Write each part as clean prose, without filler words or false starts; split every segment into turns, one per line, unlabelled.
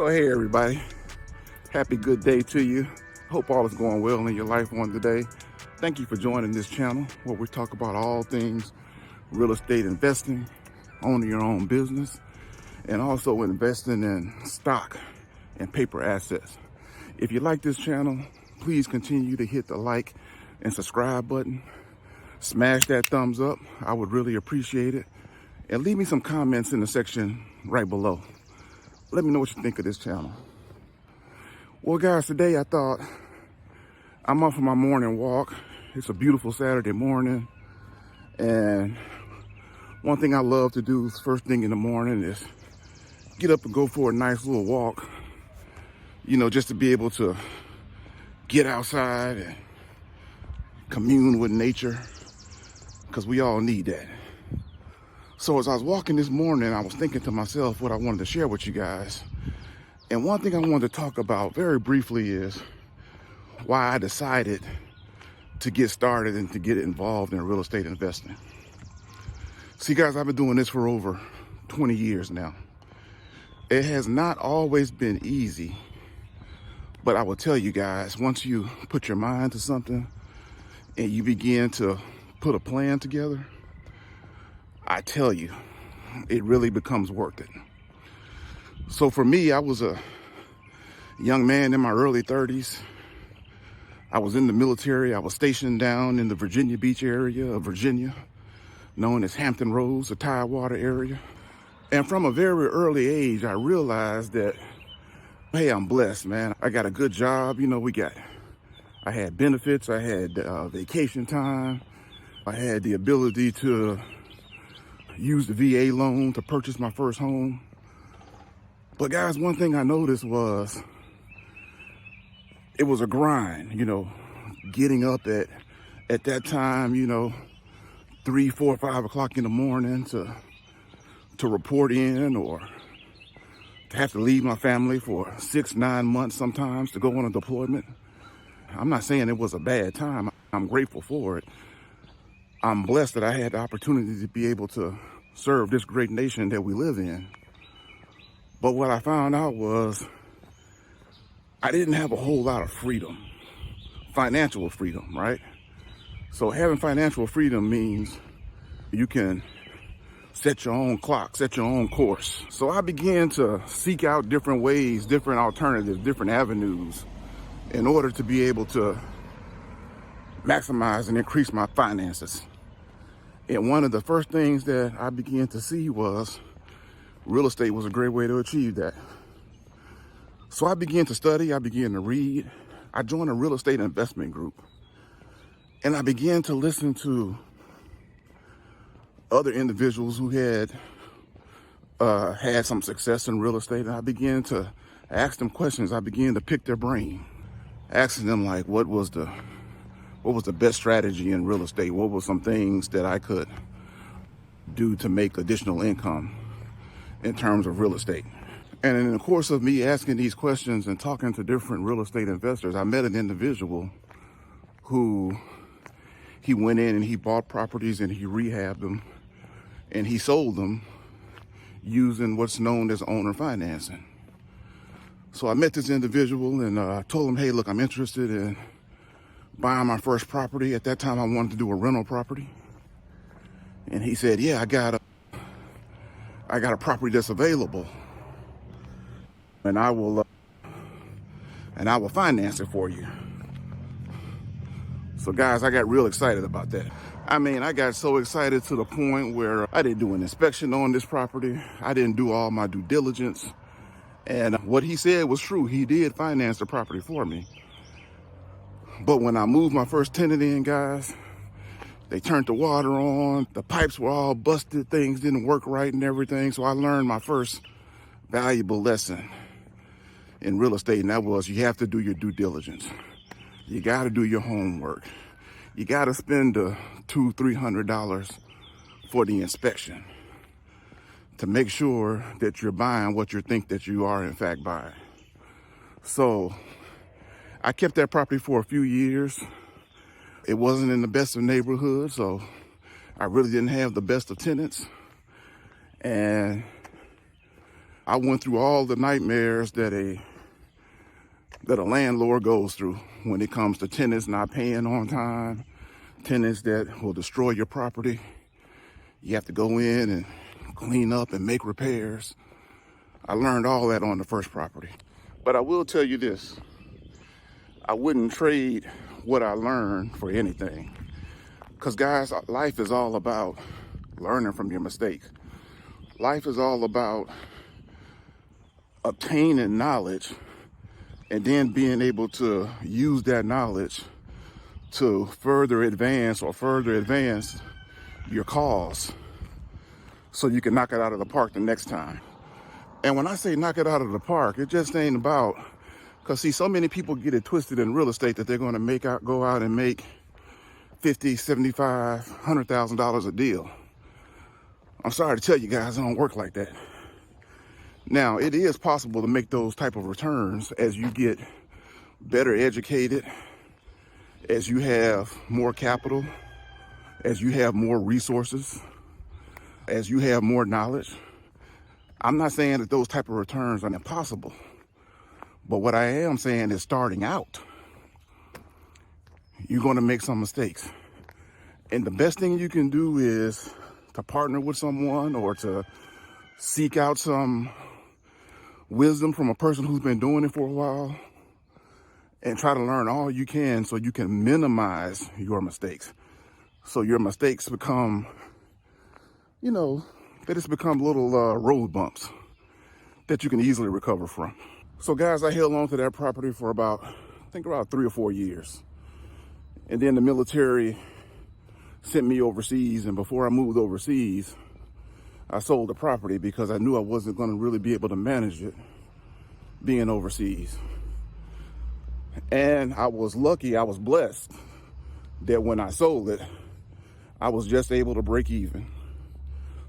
So hey everybody, happy good day to you. Hope all is going well in your life on today. Thank you for joining this channel where we talk about all things real estate investing, owning your own business, and also investing in stock and paper assets. If you like this channel, please continue to hit the like and subscribe button. Smash that thumbs up. I would really appreciate it. And leave me some comments in the section right below. Let me know what you think of this channel. Well, guys, today I thought I'm up for my morning walk. It's a beautiful Saturday morning. And one thing I love to do is first thing in the morning is get up and go for a nice little walk. You know, just to be able to get outside and commune with nature, because we all need that. So as I was walking this morning, I was thinking to myself what I wanted to share with you guys. And one thing I wanted to talk about very briefly is why I decided to get started and to get involved in real estate investing. See, guys, I've been doing this for over 20 years now. It has not always been easy, but I will tell you guys, once you put your mind to something and you begin to put a plan together, I tell you, it really becomes worth it. So for me, I was a young man in my early 30s. I was in the military. I was stationed down in the Virginia Beach area of Virginia, known as Hampton Roads, the Tidewater area. And from a very early age, I realized that, hey, I'm blessed, man. I got a good job. You know, I had benefits. I had vacation time. I had the ability to use the VA loan to purchase my first home. But guys, one thing I noticed was it was a grind, you know, getting up at that time, you know, 3, 4, 5 o'clock in the morning to report in, or to have to leave my family for 6, 9 months sometimes to go on a deployment. I'm not saying it was a bad time. I'm grateful for it. I'm blessed that I had the opportunity to be able to serve this great nation that we live in. But what I found out was I didn't have a whole lot of freedom, financial freedom, right? So having financial freedom means you can set your own clock, set your own course. So I began to seek out different ways, different alternatives, different avenues in order to be able to maximize and increase my finances. And one of the first things that I began to see was real estate was a great way to achieve that. So I began to study, I began to read. I joined a real estate investment group. And I began to listen to other individuals who had had some success in real estate. And I began to ask them questions. I began to pick their brain, asking them like, what was the best strategy in real estate? What were some things that I could do to make additional income in terms of real estate? And in the course of me asking these questions and talking to different real estate investors, I met an individual who he went in and he bought properties and he rehabbed them and he sold them using what's known as owner financing. So I met this individual and I told him, hey, look, I'm interested in buying my first property. At that time, I wanted to do a rental property. And he said, yeah, I got a property that's available. And I will finance it for you. So guys, I got real excited about that. I mean, I got so excited to the point where I didn't do an inspection on this property. I didn't do all my due diligence. And what he said was true. He did finance the property for me. But when I moved my first tenant in, guys, they turned the water on. The pipes were all busted. Things didn't work right and everything. So I learned my first valuable lesson in real estate, and that was you have to do your due diligence. You got to do your homework. You got to spend the $200-300 for the inspection to make sure that you're buying what you think that you are in fact buying. So I kept that property for a few years. It wasn't in the best of neighborhoods, so I really didn't have the best of tenants. And I went through all the nightmares that a landlord goes through when it comes to tenants not paying on time, tenants that will destroy your property. You have to go in and clean up and make repairs. I learned all that on the first property. But I will tell you this, I wouldn't trade what I learned for anything. Because guys, life is all about learning from your mistakes. Life is all about obtaining knowledge and then being able to use that knowledge to further advance your cause so you can knock it out of the park the next time. And when I say knock it out of the park, it just ain't about, because see, so many people get it twisted in real estate that they're going to go out and make $50, $75, $100,000 a deal. I'm sorry to tell you guys, it don't work like that. Now, it is possible to make those type of returns as you get better educated, as you have more capital, as you have more resources, as you have more knowledge. I'm not saying that those type of returns are impossible, but what I am saying is starting out, you're going to make some mistakes. And the best thing you can do is to partner with someone or to seek out some wisdom from a person who's been doing it for a while and try to learn all you can so you can minimize your mistakes. So your mistakes become, they just become little road bumps that you can easily recover from. So guys, I held on to that property for about 3 or 4 years. And then the military sent me overseas. And before I moved overseas, I sold the property because I knew I wasn't going to really be able to manage it being overseas. And I was lucky, I was blessed that when I sold it, I was just able to break even.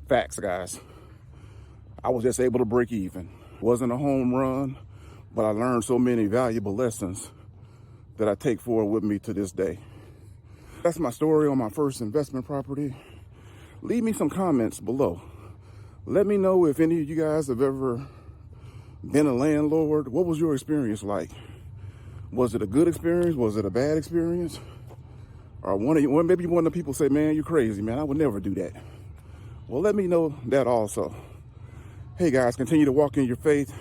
Facts, guys. I was just able to break even. Wasn't a home run, but I learned so many valuable lessons that I take forward with me to this day. That's my story on my first investment property. Leave me some comments below. Let me know if any of you guys have ever been a landlord. What was your experience like? Was it a good experience? Was it a bad experience? Or maybe one of the people say, man, you're crazy, man. I would never do that. Well, let me know that also. Hey guys, continue to walk in your faith.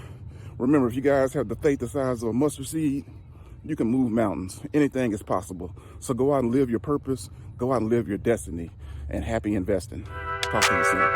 Remember, if you guys have the faith the size of a mustard seed, you can move mountains. Anything is possible. So go out and live your purpose. Go out and live your destiny. And happy investing. Talk to you soon.